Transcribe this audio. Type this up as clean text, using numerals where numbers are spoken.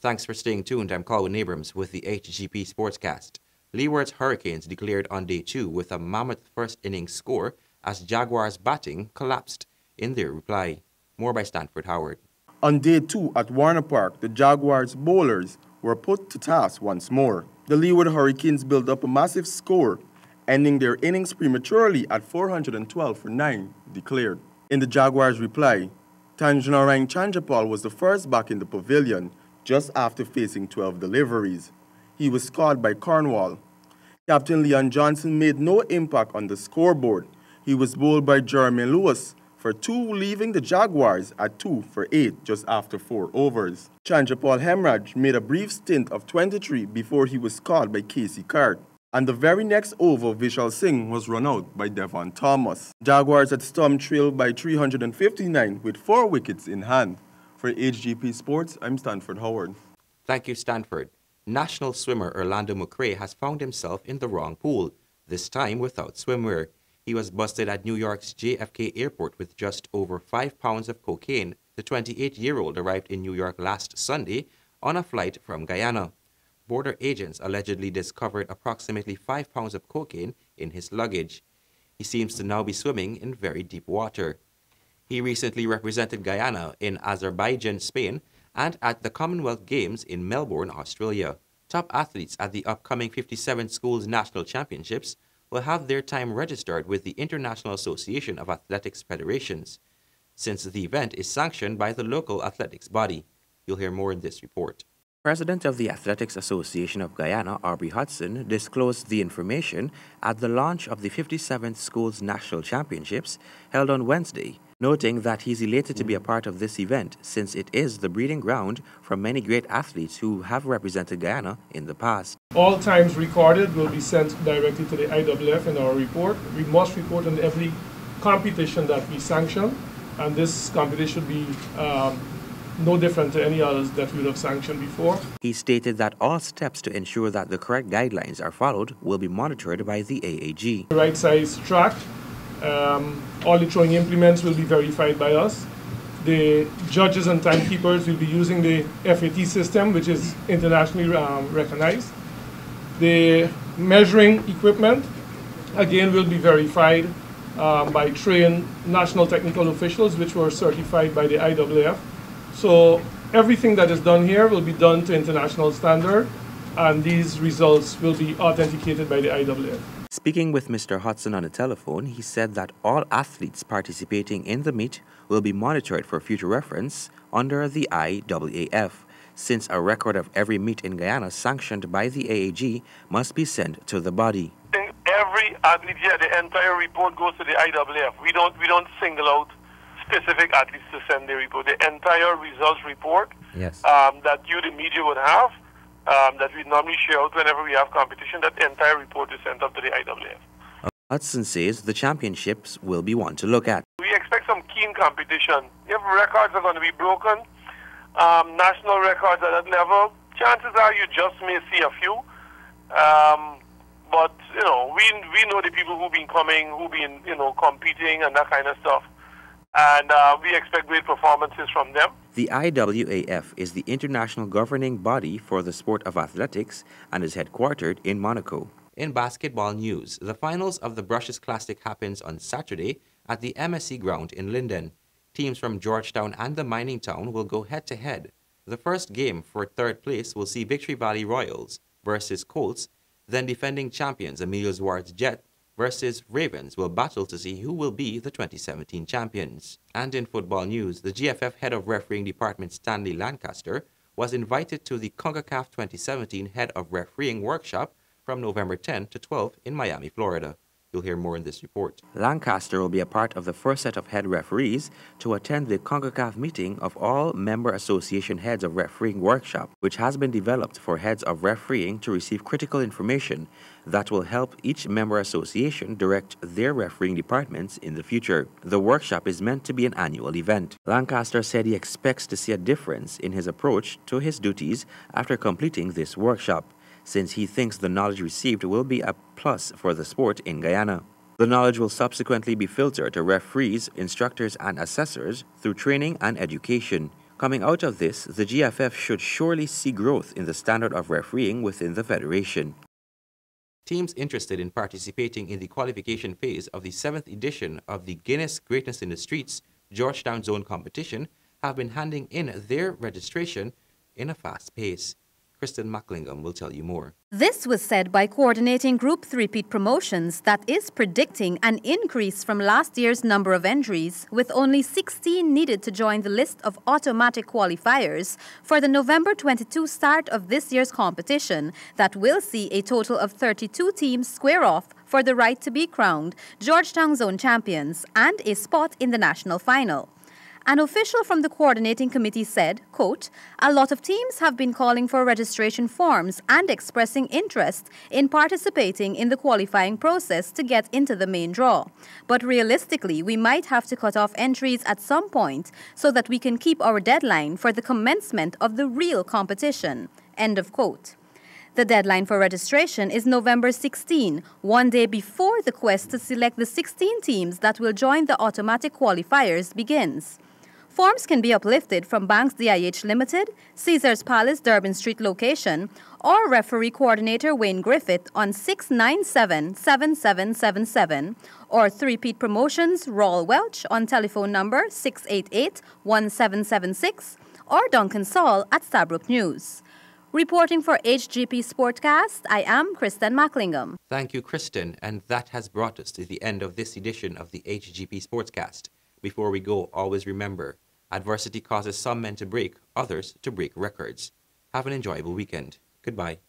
Thanks for staying tuned. I'm Colin Abrams with the HGP Sportscast. Leeward's Hurricanes declared on day 2 with a mammoth first innings score as Jaguars' batting collapsed in their reply. More by Stanford Howard. On day 2 at Warner Park, the Jaguars' bowlers were put to task once more. The Leeward Hurricanes built up a massive score, ending their innings prematurely at 412 for 9, declared. In the Jaguars' reply, Tanjanarang Chandrapal was the first back in the pavilion just after facing 12 deliveries. He was scored by Cornwall. Captain Leon Johnson made no impact on the scoreboard. He was bowled by Jeremy Lewis for 2, leaving the Jaguars at 2 for 8 just after 4 overs. Chandrapal Hemraj made a brief stint of 23 before he was scored by Casey Cart. And the very next over, Vishal Singh was run out by Devon Thomas. Jaguars had stormed trail by 359 with 4 wickets in hand. For HGP Sports, I'm Stanford Howard. Thank you, Stanford. National swimmer Orlando McRae has found himself in the wrong pool, this time without swimwear. He was busted at New York's JFK airport with just over 5 pounds of cocaine. The 28-year-old arrived in New York last Sunday on a flight from Guyana. Border agents allegedly discovered approximately 5 pounds of cocaine in his luggage. He seems to now be swimming in very deep water. He recently represented Guyana in Azerbaijan, Spain, and at the Commonwealth Games in Melbourne, Australia. Top athletes at the upcoming 57 Schools National Championships will have their time registered with the International Association of Athletics Federations, since the event is sanctioned by the local athletics body. You'll hear more in this report. President of the Athletics Association of Guyana, Aubrey Hudson, disclosed the information at the launch of the 57th Schools National Championships held on Wednesday, noting that he's elated to be a part of this event since it is the breeding ground for many great athletes who have represented Guyana in the past. All times recorded will be sent directly to the IAAF in our report. We must report on every competition that we sanction, and this competition should be no different to any others that we would have sanctioned before. He stated that all steps to ensure that the correct guidelines are followed will be monitored by the AAG. The right size track, all the throwing implements will be verified by us. The judges and timekeepers will be using the FAT system, which is internationally recognized. The measuring equipment, again, will be verified by trained national technical officials, which were certified by the IAAF. So everything that is done here will be done to international standard, and these results will be authenticated by the IAAF. Speaking with Mr. Hudson on the telephone, he said that all athletes participating in the meet will be monitored for future reference under the IAAF, since a record of every meet in Guyana sanctioned by the AAG must be sent to the body. Every athlete here, the entire report goes to the IAAF. We don't single out specific athletes to send their report. The entire results report that you, the media, would have, that we normally share out whenever we have competition, that entire report is sent up to the IAAF. Hudson says the championships will be one to look at. We expect some keen competition. If records are going to be broken, national records at that level, chances are you just may see a few. But, you know, we know the people who've been coming, who've been, you know, competing and that kind of stuff. And we expect great performances from them. The IAAF is the international governing body for the sport of athletics and is headquartered in Monaco. In basketball news, the finals of the Brushes Classic happens on Saturday at the MSC ground in Linden. Teams from Georgetown and the mining town will go head-to-head. The first game for third place will see Victory Valley Royals versus Colts, then defending champions Emilio's Ward's Jet versus Ravens will battle to see who will be the 2017 champions. And in football news, the GFF head of refereeing department Stanley Lancaster was invited to the CONCACAF 2017 head of refereeing workshop from November 10 to 12 in Miami, Florida. You'll hear more in this report. Lancaster will be a part of the first set of head referees to attend the CONCACAF meeting of all member association heads of refereeing workshop, which has been developed for heads of refereeing to receive critical information that will help each member association direct their refereeing departments in the future. The workshop is meant to be an annual event. Lancaster said he expects to see a difference in his approach to his duties after completing this workshop, since he thinks the knowledge received will be a plus for the sport in Guyana. The knowledge will subsequently be filtered to referees, instructors, and assessors through training and education, Coming out of this, the GFF should surely see growth in the standard of refereeing within the Federation. Teams interested in participating in the qualification phase of the 7th edition of the Guinness Greatness in the Streets Georgetown Zone competition have been handing in their registration in a fast pace. Kristen Macklingham will tell you more. This was said by coordinating Group 3-peat promotions that is predicting an increase from last year's number of entries, with only 16 needed to join the list of automatic qualifiers for the November 22 start of this year's competition that will see a total of 32 teams square off for the right to be crowned Georgetown Zone champions and a spot in the national final. An official from the coordinating committee said, quote, "A lot of teams have been calling for registration forms and expressing interest in participating in the qualifying process to get into the main draw. But realistically, we might have to cut off entries at some point so that we can keep our deadline for the commencement of the real competition." End of quote. The deadline for registration is November 16, one day before the quest to select the 16 teams that will join the automatic qualifiers begins. Forms can be uplifted from Banks DIH Limited, Caesars Palace, Durban Street location, or referee coordinator Wayne Griffith on 697-7777, or 3-peat Promotions Rawl Welch on telephone number 688-1776, or Duncan Saul at Stabrook News. Reporting for HGP Sportcast, I am Kristen Macklingham. Thank you, Kristen, and that has brought us to the end of this edition of the HGP Sportscast. Before we go, always remember, adversity causes some men to break, others to break records. Have an enjoyable weekend. Goodbye.